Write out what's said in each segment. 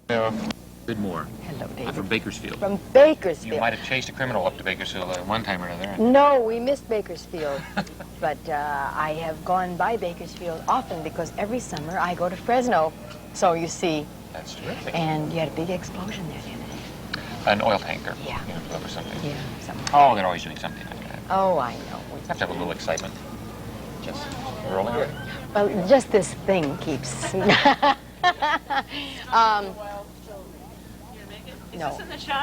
Good more. Hello, David. I'm from Bakersfield. From Bakersfield. You might have chased a criminal up to Bakersfield one time or another. No, we missed Bakersfield. But I have gone by Bakersfield often because every summer I go to Fresno. So you see. That's terrific. And you had a big explosion there, didn't you? An oil tanker. Yeah. You know, or something. Yeah, something. Oh, they're always doing something like that. Oh, I know. We have to have a little excitement. Just rolling. Well, just this thing keeps... No.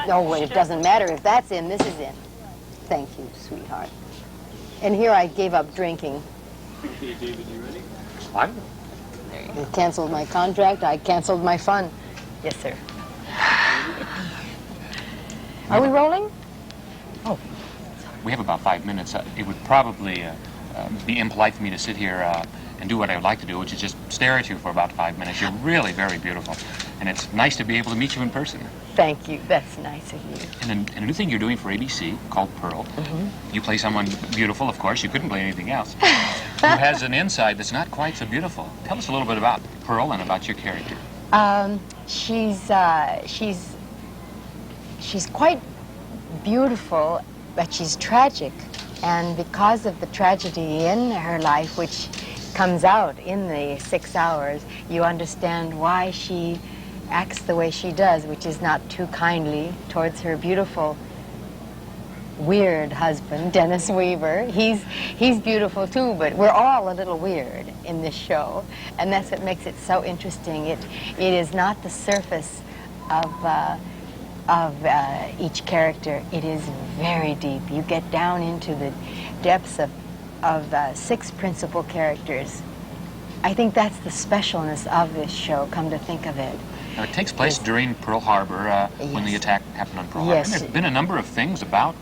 No, it doesn't matter if that's in, this is in. Thank you, sweetheart. And here I gave up drinking. Okay, David, you ready? What? You canceled my contract, I canceled my fun. Yes, sir. Are we rolling? Oh. We have about 5 minutes. It would probably be impolite for me to sit here and do what I would like to do, which is just stare at you for about 5 minutes. You're really very beautiful. And it's nice to be able to meet you in person. Thank you. That's nice of you. And a new thing you're doing for ABC called Pearl. Mm-hmm. You play someone beautiful, of course. You couldn't play anything else. Who has an inside that's not quite so beautiful. Tell us a little bit about Pearl and about your character. She's quite beautiful, but she's tragic. And because of the tragedy in her life, which comes out in the 6 hours, you understand why she acts the way she does, which is not too kindly towards her beautiful, weird husband, Dennis Weaver. He's beautiful too, but we're all a little weird in this show, and that's what makes it so interesting. It is not the surface of each character. It is very deep. You get down into the depths of 6 principal characters. I think that's the specialness of this show, come to think of it. Now, it takes place during Pearl Harbor, when the attack happened on Pearl Harbor. And there's been a number of things about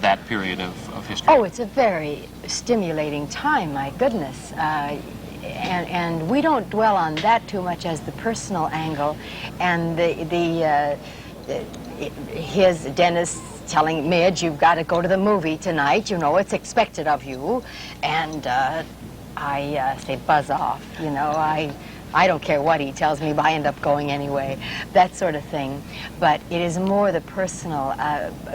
that period of history. Oh, it's a very stimulating time, my goodness. And we don't dwell on that too much as the personal angle. And his Dennis telling Midge, you've got to go to the movie tonight, you know, it's expected of you. And I say, buzz off, you know, I don't care what he tells me, but I end up going anyway, that sort of thing. But it is more the personal,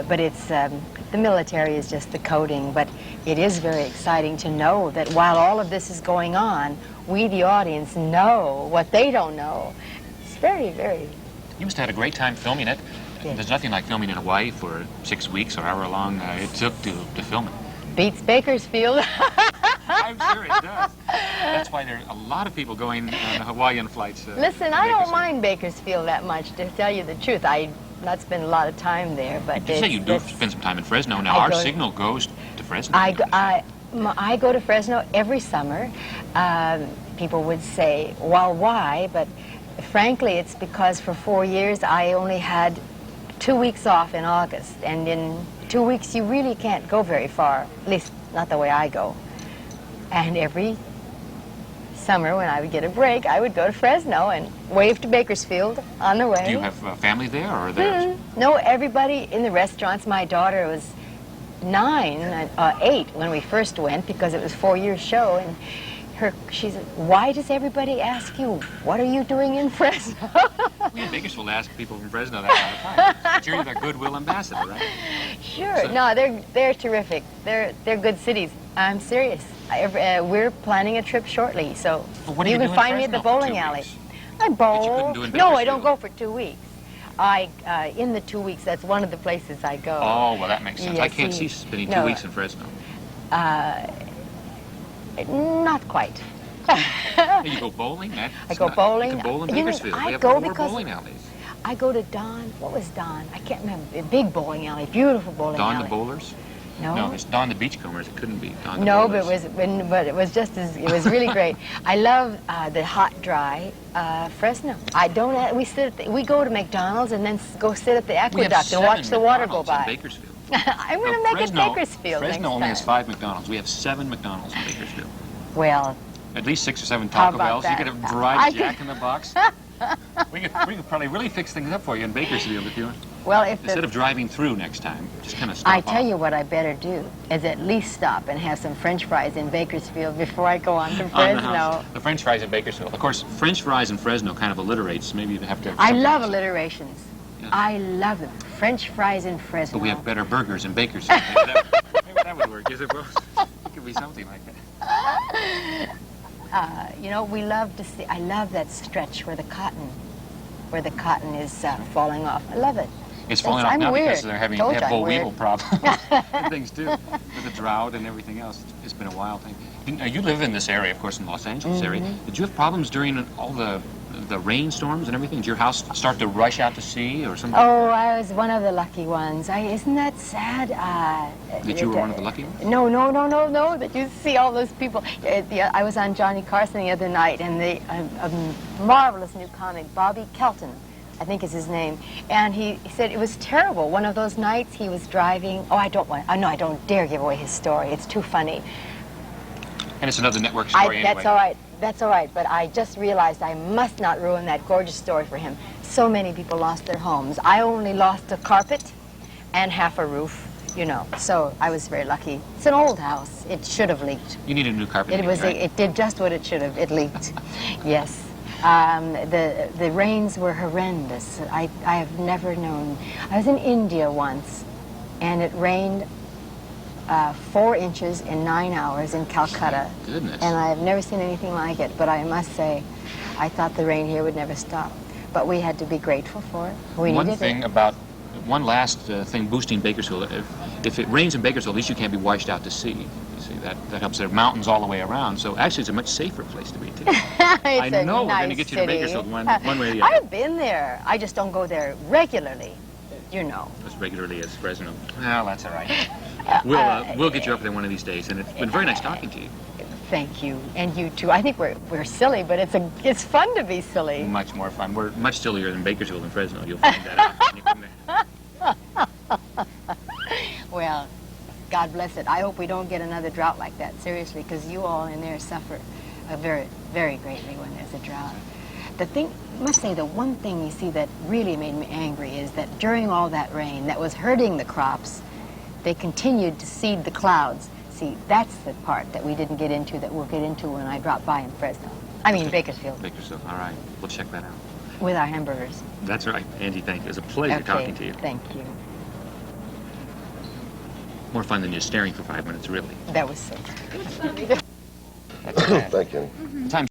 but it's, the military is just the coding, but it is very exciting to know that while all of this is going on, we, the audience, know what they don't know. It's very, very... You must have had a great time filming it. Yeah. There's nothing like filming in Hawaii for 6 weeks or however long it took to film it. Beats Bakersfield. I'm sure it does. That's why there are a lot of people going on Hawaiian flights. Listen, I don't mind Bakersfield that much, to tell you the truth. I've not spent a lot of time there, but... You say you do spend some time in Fresno. Now, our signal goes to Fresno. I go to Fresno every summer. People would say, well, why? But frankly, it's because for 4 years I only had 2 weeks off in August, and in 2 weeks you really can't go very far, at least not the way I go. And every summer when I would get a break, I would go to Fresno and wave to Bakersfield on the way. Do you have family there, or there? No, everybody in the restaurants. My daughter was 8 when we first went, because it was 4 years show, and she said, why does everybody ask you, what are you doing in Fresno? We in Bakersfield ask people from Fresno that all the time. But you're their goodwill ambassador, right? Sure. So, no, they're terrific. They're good cities. I'm serious. We're planning a trip shortly, so you can find me at the bowling alley. I bowl. No, I don't go for 2 weeks. In the 2 weeks, that's one of the places I go. Oh, well, that makes sense. Yes, I can't see spending 2 weeks in Fresno. Not quite. You go bowling? I go bowling. You can bowl in Bakersfield. I we have go 4 because bowling alleys. I go to Don. What was Don? I can't remember. A big bowling alley, beautiful bowling alley. Don the Bowlers? No. No, it's Don the Beachcombers. It couldn't be Don the No, Bowlers. but it was just as, it was really great. I love the hot, dry Fresno. I don't. We go to McDonald's and then go sit at the aqueduct and watch the water go by. In Bakersfield. I'm going to make it Bakersfield next Fresno only time. has 5 McDonald's. We have 7 McDonald's in Bakersfield. Well, at least 6 or 7 How Taco about Bells. that? You could have dried Jack in the Box. We could probably really fix things up for you in Bakersfield if you want. Well, if Instead of driving through next time, just kind of stop I tell off. you what I better do is at least stop and have some French fries in Bakersfield before I go on to On the Fresno. house. The French fries in Bakersfield. Of course, French fries in Fresno kind of alliterates. Maybe you have to have I something love else. alliterations. Yeah. I love them. French fries in Fresno. But we have better burgers in Bakersfield. Maybe that would work. Is it? Well, it could be something like that. You know, we love to see. I love that stretch where the cotton is falling off. I love it. It's falling off I'm now weird. because they have Told you I'm boll weird. weevil problems and things too, with the drought and everything else. It's been a wild thing. You live in this area, of course, in Los Angeles area. Did you have problems during all the rainstorms and everything? Did your house start to rush out to sea or something? Oh, I was one of the lucky ones. Isn't that sad? That you were one of the lucky ones? No, that you see all those people. I was on Johnny Carson the other night, and a marvelous new comic, Bobby Kelton, I think is his name, and he said it was terrible. One of those nights he was driving. Oh, I don't dare give away his story. It's too funny. And it's another network story anyway. That's all right. That's all right. But I just realized I must not ruin that gorgeous story for him. So many people lost their homes. I only lost a carpet and half a roof, you know. So I was very lucky. It's an old house. It should have leaked. You need a new carpet. Right? It did just what it should have. It leaked. Yes. The rains were horrendous. I have never known. I was in India once, and it rained 4 inches in 9 hours in Calcutta. Goodness. And I have never seen anything like it, but I must say, I thought the rain here would never stop. But we had to be grateful for it. We needed it. One last thing boosting Bakersfield. If it rains in Bakersfield, at least you can't be washed out to sea. You see, that helps. There are mountains all the way around, so actually it's a much safer place to be, too. I know we're going to get you to Bakersfield one way or the other. I've been there. I just don't go there regularly, you know. As regularly as Fresno. Well, that's all right. We'll get you up there one of these days, and it's been very nice talking to you. Thank you, and you too. I think we're silly, but it's fun to be silly. Much more fun. We're much sillier than Bakersfield and Fresno. You'll find that out when you come there. Well, God bless it. I hope we don't get another drought like that, seriously, because you all in there suffer very, very greatly when there's a drought. I must say, the one thing you see that really made me angry is that during all that rain that was hurting the crops, they continued to seed the clouds. See, that's the part that we didn't get into that we'll get into when I drop by in Fresno. I mean, Bakersfield. Bakersfield, all right. We'll check that out. With our hamburgers. That's right. Angie, thank you. It was a pleasure talking to you. Thank you. More fun than just staring for 5 minutes, really. That was so. That's bad. Thank you. Sometimes